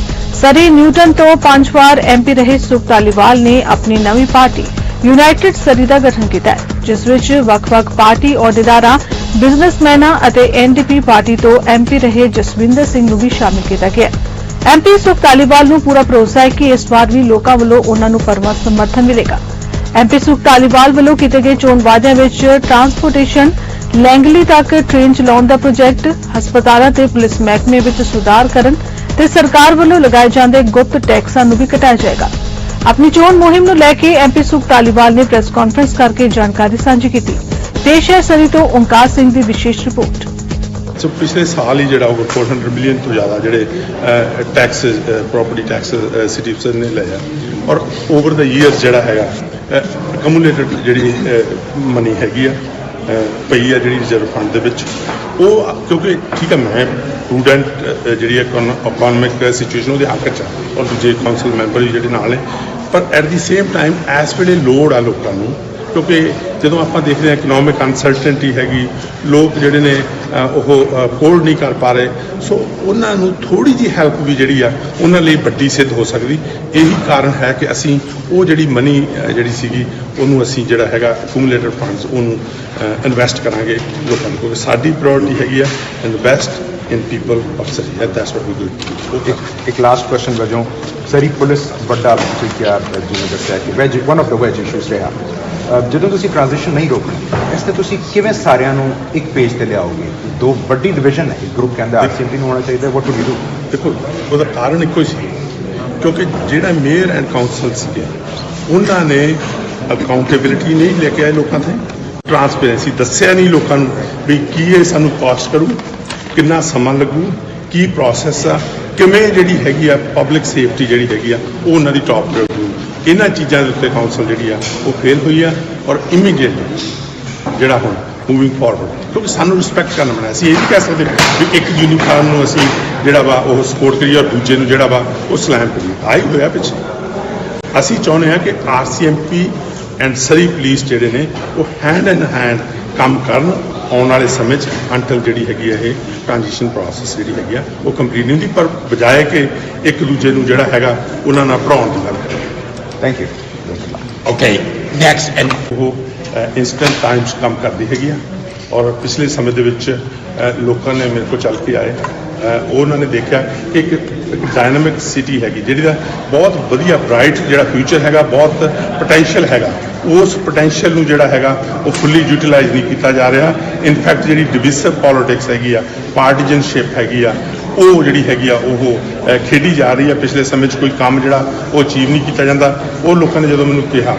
Speaker 1: ਸਰੀ ਨਿਊਟਨ ਤੋਂ 5 ਵਾਰ MP ਰਹੇ ਸੁਖ ਧਾਲੀਵਾਲ ਨੇ ਆਪਣੀ ਨਵੀਂ ਪਾਰਟੀ ਯੂਨਾਈਟਿਡ ਸਰੀ ਦਾ ਗਠਨ ਕੀਤਾ ਹੈ, ਜਿਸ ਵਿੱਚ ਵੱਖ-ਵੱਖ ਪਾਰਟੀ ਅਹੁਦੇਦਾਰਾਂ, ਬਿਜ਼ਨਸਮੈਨਾਂ ਅਤੇ NDP ਪਾਰਟੀ ਤੋਂ MP ਰਹੇ ਜਸਵਿੰਦਰ ਸਿੰਘ ਨੂੰ ਵੀ ਸ਼ਾਮਿਲ ਕੀਤਾ ਗਿਆ ਹੈ। MP ਸੁਖ ਧਾਲੀਵਾਲ ਨੂੰ ਪੂਰਾ ਭਰੋਸਾ ਹੈ ਕਿ ਇਸ ਵਾਰ ਵੀ ਲੋਕਾਂ ਵੱਲੋਂ ਉਹਨਾਂ ਨੂੰ ਭਰਵਾਂ ਸਮਰਥਨ ਮਿਲੇਗਾ। MP ਸੁਖ ਧਾਲੀਵਾਲ ਵੱਲੋਂ ਕੀਤੇ ਗਏ ਚੋਣ ਵਾਅਦਿਆਂ ਵਿੱਚ ਟਰਾਂਸਪੋਰਟੇਸ਼ਨ, ਲੈਂਗਲੀ ਤੱਕ ਟ੍ਰੇਨ ਚਲਾਉਣ ਦਾ ਪ੍ਰੋਜੈਕਟ, ਹਸਪਤਾਲਾਂ ਤੇ ਪੁਲਿਸ ਮਹਿਕਮੇ ਵਿੱਚ ਸੁਧਾਰ ਕਰਨ ਤੇ ਸਰਕਾਰ ਵੱਲੋਂ ਲਗਾਏ ਜਾਂਦੇ ਗੁਪਤ ਟੈਕਸਾਂ ਨੂੰ ਵੀ ਘਟਾਇਆ ਜਾਏਗਾ। ਆਪਣੀ ਚੋਣ ਮੁਹਿੰਮ ਨੂੰ ਲੈ ਕੇ MP ਸੁਖ ਧਾਲੀਵਾਲ ਨੇ ਪ੍ਰੈਸ ਕਾਨਫਰੰਸ ਕਰਕੇ ਜਾਣਕਾਰੀ ਸਾਂਝੀ ਕੀਤੀ। ਪੇਸ਼ ਹੈ ਸਰੀ ਤੋਂ ਓਂਕਾਰ ਸਿੰਘ ਦੀ ਵਿਸ਼ੇਸ਼ ਰਿਪੋਰਟ।
Speaker 16: ਸੋ ਪਿਛਲੇ ਸਾਲ ਹੀ ਜਿਹੜਾ ਓਵਰ 400 ਬਿਲੀਅਨ ਤੋਂ ਜ਼ਿਆਦਾ ਜਿਹੜੇ ਟੈਕਸ ਪ੍ਰੋਪਰਟੀ ਟੈਕਸ ਸਿਟੀਜ਼ਨ ਨੇ ਲਿਆ ਔਰ ਓਵਰ ਦਾ ਈਅਰ ਜਿਹੜਾ ਹੈਗਾ ਅਕਮੂਲੇਟਡ ਜਿਹੜੀ ਮਨੀ ਹੈਗੀ ਆ ਪਈ ਆ ਜਿਹੜੀ ਰਿਜ਼ਰਵ ਫੰਡ ਦੇ ਵਿੱਚ ਉਹ ਕਿਉਂਕਿ ਠੀਕ ਹੈ ਮੈਂ ਪ੍ਰੂਡੈਂਟ ਜਿਹੜੀ ਇਕਨੋਮਿਕ ਸਿਚੁਏਸ਼ਨ ਉਹਦੇ ਹੱਕ 'ਚ ਔਰ ਦੂਜੇ ਕਾਉਂਸਲ ਮੈਂਬਰ ਵੀ ਜਿਹੜੇ ਨਾਲ ਨੇ ਪਰ ਐਟ ਦੀ ਸੇਮ ਟਾਈਮ ਇਸ ਵੇਲੇ ਲੋੜ ਆ ਲੋਕਾਂ ਨੂੰ ਕਿਉਂਕਿ ਜਦੋਂ ਆਪਾਂ ਦੇਖਦੇ ਹਾਂ ਇਕਨੋਮਿਕ ਅਨਸਰਟਨਟੀ ਹੈਗੀ ਲੋਕ ਜਿਹੜੇ ਨੇ ਉਹ ਅਫੋਰਡ ਨਹੀਂ ਕਰ ਪਾ ਰਹੇ ਸੋ ਉਹਨਾਂ ਨੂੰ ਥੋੜ੍ਹੀ ਜਿਹੀ ਹੈਲਪ ਵੀ ਜਿਹੜੀ ਆ ਉਹਨਾਂ ਲਈ ਵੱਡੀ ਸਿੱਧ ਹੋ ਸਕਦੀ। ਇਹੀ ਕਾਰਨ ਹੈ ਕਿ ਅਸੀਂ ਉਹ ਜਿਹੜੀ ਮਨੀ ਜਿਹੜੀ ਸੀਗੀ ਉਹਨੂੰ ਅਸੀਂ ਜਿਹੜਾ ਹੈਗਾ ਅਕੂਮੂਲੇਟਡ ਫੰਡਸ ਉਹਨੂੰ ਇਨਵੈਸਟ ਕਰਾਂਗੇ ਲੋਕਾਂ ਨੂੰ ਕਿਉਂਕਿ ਸਾਡੀ ਪ੍ਰਾਇੋਰਟੀ ਹੈਗੀ ਆ invest in people of Surrey and that's what we do.
Speaker 17: एक लास्ट क्वेश्चन वजों सरी पुलिस ਵੱਡਾ ਸਿੱਖਿਆ ਜਿਵੇਂ ਦੱਸਿਆ ਕਿ veg one of the veg issues ਰਿਹਾ ਜਦੋਂ ਤੁਸੀਂ ਟ੍ਰਾਂਜੀਸ਼ਨ ਨਹੀਂ ਰੋਕਣੀ ਇਸ ਤੇ ਤੁਸੀਂ ਕਿਵੇਂ ਸਾਰਿਆਂ ਨੂੰ ਇੱਕ ਪੇਜ ਤੇ ਲਿਆਓਗੇ ਦੋ ਵੱਡੀ ਡਿਵੀਜ਼ਨ ਹੈ ਗਰੁੱਪ ਕਹਿੰਦਾ RCMP ਨੂੰ ਹੋਣਾ ਚਾਹੀਦਾ ਵਾਟ ਵੁੱਡ ਯੂ ਡੂ
Speaker 16: ਦੇਖੋ ਉਹਦਾ ਕਾਰਨ ਇੱਕੋ ਹੀ ਸੀ ਕਿਉਂਕਿ ਜਿਹੜਾ ਮੇਅਰ ਐਂਡ ਕਾਉਂਸਲ ਸੀਗੇ ਉਹਨਾਂ ਨੇ ਅਕਾਊਂਟੇਬਿਲਿਟੀ ਨਹੀਂ ਲੈ ਕੇ ਆਏ ਲੋਕਾਂ ਤੇ ਟਰਾਂਸਪੇਰੈਂਸੀ ਦੱਸਿਆ ਨਹੀਂ ਲੋਕਾਂ ਨੂੰ ਵੀ ਕੀ ਇਹ ਸਾਨੂੰ ਕਾਸਟ ਕਰੂ ਕਿੰਨਾ ਸਮਾਂ ਲੱਗੂ ਕੀ ਪ੍ਰੋਸੈਸ ਆ ਕਿਵੇਂ ਜਿਹੜੀ ਹੈਗੀ ਆ ਪਬਲਿਕ ਸੇਫਟੀ ਜਿਹੜੀ ਹੈਗੀ ਆ ਉਹ ਉਹਨਾਂ ਦੀ ਟਾਪ ਪ੍ਰਾਇੋਰਟੀ ਇਹਨਾਂ ਚੀਜ਼ਾਂ ਦੇ ਉੱਤੇ ਕਾਉਂਸਲ ਜਿਹੜੀ ਆ ਉਹ ਫੇਲ ਹੋਈ ਆ ਔਰ ਇਮੀਡੀਏਟਲੀ ਜਿਹੜਾ ਹੁਣ ਮੂਵਿੰਗ ਫਾਰਵਰਡ ਕਿਉਂਕਿ ਸਾਨੂੰ ਰਿਸਪੈਕਟ ਕਰਨਾ ਪੈਣਾ ਅਸੀਂ ਇਹ ਨਹੀਂ ਕਹਿ ਸਕਦੇ ਵੀ ਇੱਕ ਯੂਨੀਫਾਰਮ ਨੂੰ ਅਸੀਂ ਜਿਹੜਾ ਵਾ ਉਹ ਸਪੋਰਟ ਕਰੀਏ ਔਰ ਦੂਜੇ ਨੂੰ ਜਿਹੜਾ ਵਾ ਉਹ ਸਲੈਮ ਕਰੀਏ ਆਈ ਹੋਇਆ ਪਿੱਛੇ ਅਸੀਂ ਚਾਹੁੰਦੇ ਹਾਂ ਕਿ RCMP ਐਂਡ ਸਰੀ ਪੁਲਿਸ ਜਿਹੜੇ ਨੇ ਉਹ ਹੈਂਡ ਇਨ ਹੈਂਡ ਕੰਮ ਕਰਨ ਆਉਣ ਵਾਲੇ ਸਮੇਂ 'ਚ ਅੰਟਲ ਜਿਹੜੀ ਹੈਗੀ ਹੈ ਇਹ ਟ੍ਰਾਂਜੀਸ਼ਨ ਪ੍ਰੋਸੈਸ ਜਿਹੜੀ ਹੈਗੀ ਆ ਉਹ ਕੰਪਲੀਟ ਨਹੀਂ ਹੁੰਦੀ ਪਰ ਬਜਾਏ ਕਿ ਇੱਕ ਦੂਜੇ ਨੂੰ ਜਿਹੜਾ ਹੈਗਾ ਉਹਨਾਂ ਨਾਲ ਪੜ੍ਹਾਉਣ ਦੀ ਗੱਲ ਕਰੀਏ।
Speaker 17: Thank you.
Speaker 2: Okay next and
Speaker 16: ਉਹ ਇੰਸਟੈਂਟ ਟਾਈਮਸ ਕੰਮ ਕਰਦੀ ਹੈਗੀ ਆ ਔਰ ਪਿਛਲੇ ਸਮੇਂ ਦੇ ਵਿੱਚ ਲੋਕਾਂ ਨੇ ਮੇਰੇ ਕੋਲ ਚੱਲ ਕੇ ਆਏ ਉਹਨਾਂ ਨੇ ਦੇਖਿਆ ਕਿ ਇੱਕ ਡਾਇਨਾਮਿਕ ਸਿਟੀ ਹੈਗੀ ਜਿਹੜੀ ਦਾ ਬਹੁਤ ਵਧੀਆ ਬ੍ਰਾਈਟ ਜਿਹੜਾ ਫਿਊਚਰ ਹੈਗਾ ਬਹੁਤ ਪੋਟੈਂਸ਼ੀਅਲ ਹੈਗਾ ਉਸ ਪੋਟੈਂਸ਼ੀਅਲ ਨੂੰ ਜਿਹੜਾ ਹੈਗਾ ਉਹ ਫੁੱਲੀ ਯੂਟਿਲਾਈਜ਼ ਨਹੀਂ ਕੀਤਾ ਜਾ ਰਿਹਾ ਇਨਫੈਕਟ ਜਿਹੜੀ ਡਿਵਿਸਿਵ ਪੋਲਿਟਿਕਸ ਹੈਗੀ ਆ ਪਾਰਟੀਜਨਸ਼ਿਪ ਹੈਗੀ ਆ ਉਹ ਜਿਹੜੀ ਹੈਗੀ ਆ ਉਹ ਖੇਡੀ ਜਾ ਰਹੀ ਆ ਪਿਛਲੇ ਸਮੇਂ 'ਚ ਕੋਈ ਕੰਮ ਜਿਹੜਾ ਉਹ ਅਚੀਵ ਨਹੀਂ ਕੀਤਾ ਜਾਂਦਾ ਉਹ ਲੋਕਾਂ ਨੇ ਜਦੋਂ ਮੈਨੂੰ ਕਿਹਾ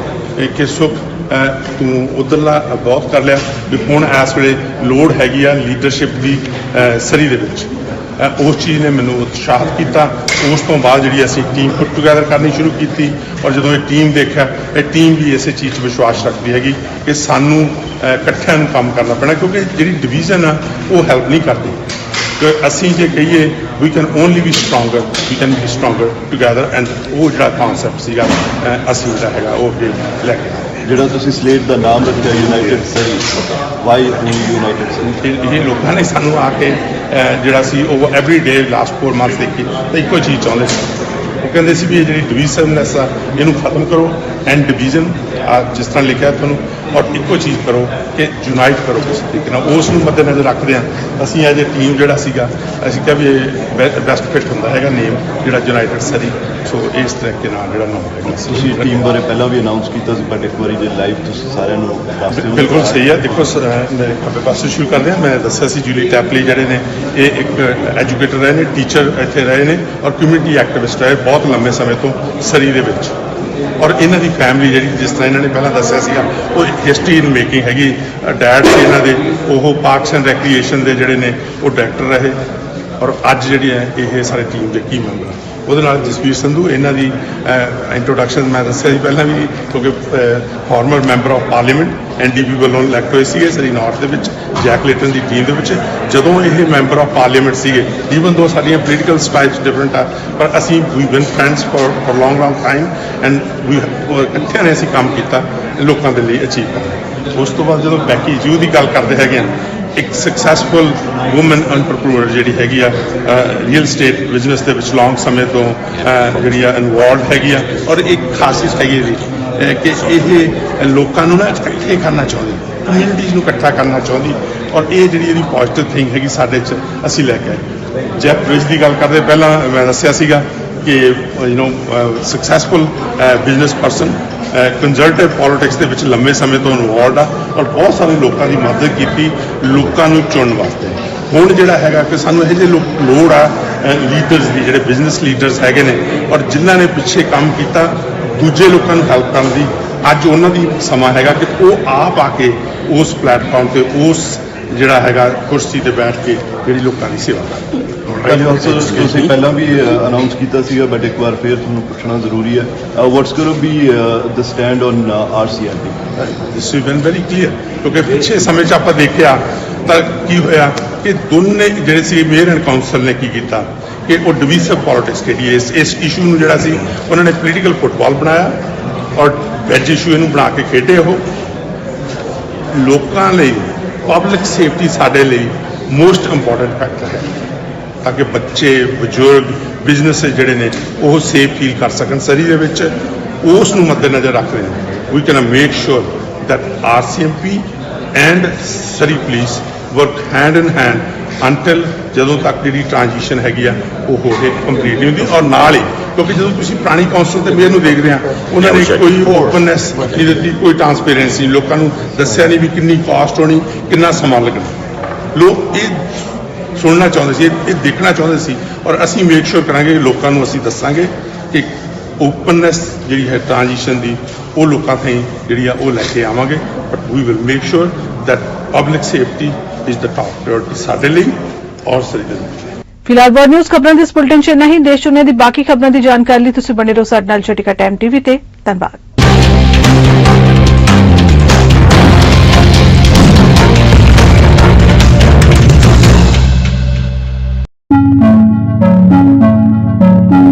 Speaker 16: ਕਿ ਸੁਖ ਤੂੰ ਉੱਧਰਲਾ ਬਹੁਤ ਕਰ ਲਿਆ ਵੀ ਹੁਣ ਇਸ ਵੇਲੇ ਲੋੜ ਹੈਗੀ ਆ ਲੀਡਰਸ਼ਿਪ ਦੀ ਸਰੀ ਦੇ ਵਿੱਚ ਉਸ ਚੀਜ਼ ਨੇ ਮੈਨੂੰ ਉਤਸ਼ਾਹਿਤ ਕੀਤਾ ਉਸ ਤੋਂ ਬਾਅਦ ਜਿਹੜੀ ਅਸੀਂ ਟੀਮ ਪੁੱਟ ਟੂਗੈਦਰ ਕਰਨੀ ਸ਼ੁਰੂ ਕੀਤੀ ਔਰ ਜਦੋਂ ਇਹ ਟੀਮ ਦੇਖਿਆ ਇਹ ਟੀਮ ਵੀ ਇਸੇ ਚੀਜ਼ 'ਚ ਵਿਸ਼ਵਾਸ ਰੱਖਦੀ ਹੈਗੀ ਕਿ ਸਾਨੂੰ ਇਕੱਠਿਆਂ ਨੂੰ ਕੰਮ ਕਰਨਾ ਪੈਣਾ ਕਿਉਂਕਿ ਜਿਹੜੀ ਡਿਵੀਜ਼ਨ ਆ ਉਹ ਹੈਲਪ ਨਹੀਂ ਕਰਦੀ ਕਿ ਅਸੀਂ ਜੇ ਕਹੀਏ we can only be stronger we can be stronger together and ਉਹ ਜਿਹੜਾ ਕਾਨਸੈਪਟ ਸੀਗਾ ਅਸੀਂ ਜਿਹੜਾ ਹੈਗਾ ਉਹ ਅੱਗੇ ਲੈ ਕੇ ਆਏ
Speaker 18: ਜਿਹੜਾ ਤੁਸੀਂ ਸਲੇਟ ਦਾ ਨਾਮ ਰੱਖਿਆ ਯੂਨਾਈਟਿਡ ਸਰੀ, ਵਾਈ ਯੂਨਾਈਟਿਡ ਸਰੀ?
Speaker 16: ਇਹ ਲੋਕਾਂ ਨੇ ਸਾਨੂੰ ਆ ਕੇ ਜਿਹੜਾ ਸੀ ਉਹ ਐਵਰੀ ਡੇ ਲਾਸਟ 4 ਮੰਥਸ ਦੇਖੀ ਤਾਂ ਇੱਕੋ ਚੀਜ਼ ਚਾਹੁੰਦੇ ਸੀ। ਉਹ ਕਹਿੰਦੇ ਸੀ ਵੀ ਇਹ ਜਿਹੜੀ ਡਿਵੀਜ਼ਨਨੈਸ ਆ ਇਹਨੂੰ ਖਤਮ ਕਰੋ, ਐਂਡ ਡਿਵੀਜ਼ਨ ਜਿਸ ਤਰ੍ਹਾਂ ਲਿਖਿਆ ਤੁਹਾਨੂੰ, ਔਰ ਇੱਕੋ ਚੀਜ਼ ਕਰੋ ਕਿ ਯੂਨਾਈਟ ਕਰੋ ਕਿਸੇ ਤਰੀਕੇ ਨਾਲ। ਉਸ ਨੂੰ ਮੱਦੇਨਜ਼ਰ ਰੱਖਦੇ ਹਾਂ ਅਸੀਂ ਐਜ ਏ ਟੀਮ ਜਿਹੜਾ ਸੀਗਾ ਅਸੀਂ ਕਿਹਾ ਵੀ ਇਹ ਬੈਸਟ ਫਿੱਟ ਹੁੰਦਾ ਹੈਗਾ ਨੇਮ ਜਿਹੜਾ ਯੂਨਾਈਟਿਡ ਸਰੀ। ਸੋ ਇਸ ਤਰੀਕੇ ਨਾਲ ਜਿਹੜਾ ਨਾਮ ਹੈਗਾ
Speaker 18: ਤੁਸੀਂ ਟੀਮ ਬਾਰੇ ਪਹਿਲਾਂ ਵੀ ਅਨਾਉਂਸ ਕੀਤਾ ਸੀ, ਬਟ ਇੱਕ ਵਾਰੀ ਜੇ ਲਾਈਵ ਤੁਸੀਂ ਸਾਰਿਆਂ ਨੂੰ ਦੱਸ ਦਿਓ।
Speaker 16: ਬਿਲਕੁਲ ਸਹੀ ਹੈ। ਦੇਖੋ ਮੇਰੇ ਖੱਬੇ ਪਾਸੇ ਸ਼ੁਰੂ ਕਰਦੇ ਹਾਂ। ਮੈਂ ਦੱਸਿਆ ਸੀ ਜੂਲੀ ਟੈਪਲੀ ਜਿਹੜੇ ਨੇ ਇਹ ਇੱਕ ਐਜੂਕੇਟਰ ਰਹੇ ਨੇ, ਟੀਚਰ ਇੱਥੇ ਰਹੇ ਨੇ ਔਰ ਕਮਿਊਨਿਟੀ ਐਕਟਿਵਿਸਟ ਰਹੇ ਬਹੁਤ ਲੰਬੇ ਸਮੇਂ ਤੋਂ ਸਰੀ ਦੇ ਵਿੱਚ। ਔਰ ਇਹਨਾਂ ਦੀ ਫੈਮਿਲੀ ਜਿਹੜੀ ਜਿਸ ਤਰ੍ਹਾਂ ਇਹਨਾਂ ਨੇ ਪਹਿਲਾਂ ਦੱਸਿਆ ਸੀਗਾ ਉਹ ਹਿਸਟਰੀ ਇਨ ਮੇਕਿੰਗ ਹੈਗੀ। ਡੈਡ ਸੀ ਇਹਨਾਂ ਦੇ ਉਹ ਪਾਰਕਸ ਐਂਡ ਰੈਕਰੀਏਸ਼ਨ ਦੇ ਜਿਹੜੇ ਨੇ ਉਹ ਡਾਇਰੈਕਟਰ ਰਹੇ ਔਰ ਅੱਜ ਜਿਹੜੀ ਹੈ ਇਹ ਸਾਰੇ ਟੀਮ ਦੇ ਕੀ ਮੈਂਬਰ। ਉਹਦੇ ਨਾਲ ਜਸਵੀਰ ਸੰਧੂ ਇਹਨਾਂ ਦੀ ਇੰਟਰੋਡਕਸ਼ਨ ਮੈਂ ਦੱਸਿਆ ਸੀ ਪਹਿਲਾਂ ਵੀ, ਕਿਉਂਕਿ farmer member of parliament NDP ਵੱਲੋਂ ਇਲੈਕਟ ਹੋਏ ਸੀਗੇ ਸਰੀ ਨਾਰਥ ਦੇ ਵਿੱਚ ਜੈਕ ਲੇਟਨ ਦੀ ਟੀਮ ਦੇ ਵਿੱਚ। ਜਦੋਂ ਇਹ ਮੈਂਬਰ ਆਫ ਪਾਰਲੀਮੈਂਟ ਸੀਗੇ, ਈਵਨ ਦੋ ਸਾਡੀਆਂ ਪੋਲੀਟੀਕਲ ਸਟਾਈਲਸ ਡਿਫਰੈਂਟ ਆ, ਪਰ ਅਸੀਂ we been friends for long time and we ਇਕੱਠਿਆਂ ਨੇ ਅਸੀਂ ਕੰਮ ਕੀਤਾ ਲੋਕਾਂ ਦੇ ਲਈ ਅਚੀਵ ਕਰਨਾ। ਉਸ ਤੋਂ ਬਾਅਦ ਜਦੋਂ ਬੈਕੀ ਜੂ ਦੀ ਗੱਲ ਕਰਦੇ ਹੈਗੇ ਆ, ਇੱਕ ਸਕਸੈਸਫੁਲ ਵੂਮਨ ਐਂਟਰਪ੍ਰੀਨਿਓਰ ਜਿਹੜੀ ਹੈਗੀ ਆ ਰੀਅਲ ਸਟੇਟ ਬਿਜ਼ਨਸ ਦੇ ਵਿੱਚ ਲੌਂਗ ਸਮੇਂ ਤੋਂ ਜਿਹੜੀ ਆ ਇਨਵੋਲਵਡ ਹੈਗੀ ਆ। ਔਰ ਇੱਕ ਖਾਸੀਅਤ ਹੈਗੀ ਇਹਦੀ ਕਿ ਇਹ ਲੋਕਾਂ ਨੂੰ ਨਾ ਇਕੱਠੇ ਕਰਨਾ ਚਾਹੁੰਦੀ, ਕਮਿਊਨਿਟੀਜ਼ ਨੂੰ ਇਕੱਠਾ ਕਰਨਾ ਚਾਹੁੰਦੀ ਔਰ ਇਹ ਜਿਹੜੀ ਇਹਦੀ ਪੋਜ਼ਿਟਿਵ ਥਿੰਗ ਹੈਗੀ ਸਾਡੇ 'ਚ ਅਸੀਂ ਲੈ ਕੇ ਆਏ। ਜੈਫ ਬ੍ਰਿਜ ਦੀ ਗੱਲ ਕਰਦੇ ਪਹਿਲਾਂ ਮੈਂ ਦੱਸਿਆ ਸੀਗਾ ਕਿ successful business person conservative politics ਦੇ ਵਿੱਚ ਲੰਬੇ ਸਮੇਂ ਤੋਂ ਇਨਵੋਲਵਡ ਆ ਔਰ ਬਹੁਤ ਸਾਰੇ ਲੋਕਾਂ ਦੀ ਮਦਦ ਕੀਤੀ ਲੋਕਾਂ ਨੂੰ ਚੁਣਨ ਵਾਸਤੇ। ਹੁਣ ਜਿਹੜਾ ਹੈਗਾ ਕਿ ਸਾਨੂੰ ਇਹੋ ਜਿਹੇ ਲੋੜ ਆ ਲੀਡਰਸ ਦੀ, ਜਿਹੜੇ ਬਿਜ਼ਨਸ ਲੀਡਰਸ ਹੈਗੇ ਨੇ ਔਰ ਜਿਨ੍ਹਾਂ ਨੇ ਪਿੱਛੇ ਕੰਮ ਕੀਤਾ ਦੂਜੇ ਲੋਕਾਂ ਨੂੰ ਹੈਲਪ ਕਰਨ ਦੀ। ਅੱਜ ਉਹਨਾਂ ਦੀ ਸਮਾਂ ਹੈਗਾ ਕਿ ਉਹ ਆਪ ਆ ਕੇ ਉਸ ਪਲੇਟਫਾਰਮ ਤੇ ਉਸ ਜਿਹੜਾ ਹੈਗਾ ਕੁਰਸੀ ਤੇ ਬੈਠ ਕੇ ਜਿਹੜੀ ਲੋਕਾਂ ਦੀ ਸੇਵਾ ਕਰਦੇ।
Speaker 18: ਤੁਸੀਂ ਪਹਿਲਾਂ ਵੀ ਅਨਾਉਂਸ ਕੀਤਾ ਸੀਗਾ, ਬਟ ਇੱਕ ਵਾਰ ਫਿਰ ਤੁਹਾਨੂੰ ਪੁੱਛਣਾ ਜ਼ਰੂਰੀ ਹੈ, what's going to be the stand on RCMP?
Speaker 16: This is very clear, ਕਿਉਂਕਿ ਪਿੱਛੇ ਸਮੇਂ 'ਚ ਆਪਾਂ ਦੇਖਿਆ ਤਾਂ ਕੀ ਹੋਇਆ ਕਿ ਦੋਨੇ ਜਿਹੜੇ ਸੀ ਮੇਅਰ ਐਂਡ ਕਾਉਂਸਲ ਨੇ ਕੀ ਕੀਤਾ ਕਿ ਉਹ ਡਿਵੀਜ਼ਿਵ ਪੋਲਿਟਿਕਸ ਜਿਹੜੀ ਇਸ ਇਸ਼ੂ ਨੂੰ ਜਿਹੜਾ ਸੀ ਉਹਨਾਂ ਨੇ ਪੋਲੀਟੀਕਲ ਫੁੱਟਬਾਲ ਬਣਾਇਆ ਔਰ ਵੈਜ ਇਸ਼ੂ ਇਹਨੂੰ ਬਣਾ ਕੇ ਖੇਡੇ। ਉਹ ਲੋਕਾਂ ਲਈ ਪਬਲਿਕ ਸੇਫਟੀ ਸਾਡੇ ਲਈ ਮੋਸਟ ਇੰਪੋਰਟੈਂਟ ਫੈਕਟਰ ਹੈ ਤਾਂ ਕਿ ਬੱਚੇ ਬਜ਼ੁਰਗ ਬਿਜ਼ਨਸ ਜਿਹੜੇ ਨੇ ਉਹ ਸੇਫ ਫੀਲ ਕਰ ਸਕਣ ਸਰੀ ਦੇ ਵਿੱਚ। ਉਸ ਨੂੰ ਮੱਦੇਨਜ਼ਰ ਰੱਖਦੇ ਨੇ we can make sure that RCMP and Surrey police work hand in hand until ਜਦੋਂ ਤੱਕ ਜਿਹੜੀ ਟ੍ਰਾਂਜੀਸ਼ਨ ਹੈਗੀ ਆ ਉਹ ਕੰਪਲੀਟ ਨਹੀਂ ਹੁੰਦੀ। ਔਰ ਨਾਲ ਹੀ ਕਿਉਂਕਿ ਜਦੋਂ ਤੁਸੀਂ ਪੁਰਾਣੀ ਕਾਉਂਸਲ ਤੇ ਮੇਅਰ ਨੂੰ ਦੇਖਦੇ ਆ ਉਹਨਾਂ ਨੇ ਕੋਈ ਓਪਨਨੈਸ ਨਹੀਂ ਦਿੱਤੀ, ਕੋਈ ਟਰਾਂਸਪੇਰੈਂਸੀ ਨਹੀਂ, ਲੋਕਾਂ ਨੂੰ ਦੱਸਿਆ ਨਹੀਂ ਵੀ ਕਿੰਨੀ ਕਾਸਟ ਹੋਣੀ, ਕਿੰਨਾ ਸਮਾਂ ਲੱਗਣਾ। ਲੋਕ ਇਹ ਸੁਣਨਾ ਚਾਹੁੰਦੇ ਸੀ, ਇਹ ਦੇਖਣਾ ਚਾਹੁੰਦੇ ਸੀ ਔਰ ਅਸੀਂ ਮੇਕ ਸ਼ੋਰ ਕਰਾਂਗੇ ਕਿ ਲੋਕਾਂ ਨੂੰ ਅਸੀਂ ਦੱਸਾਂਗੇ ਕਿ ਓਪਨਨੈਸ ਜਿਹੜੀ ਹੈ ਟ੍ਰਾਂਜੀਸ਼ਨ ਦੀ ਉਹ ਲੋਕਾਂ ਤਾਈਂ ਜਿਹੜੀ ਆ ਉਹ ਲੈ ਕੇ ਆਵਾਂਗੇ। But we will make sure that public safety is the top priority ਸਾਡੇ ਲਈ ਔਰ ਸਰੀ ਦੇ ਲਈ।
Speaker 1: ਫਿਲਹਾਲ ਵਰਡ ਨਿਊਜ਼ ਖਬਰਾਂ ਦੇ ਇਸ ਬੁਲੇਟਿਨ 'ਚ ਨਹੀਂ। ਦੇਸ਼ ਦੁਨੀਆ ਦੀ ਬਾਕੀ ਖਬਰਾਂ ਦੀ ਜਾਣਕਾਰੀ ਲਈ ਤੁਸੀਂ ਬਣੇ ਰਹੋ ਸਾਡੇ ਨਾਲ ਚਟਿਕਾ ਟਾਈਮ TV ਤੇ। ਧੰਨਵਾਦ।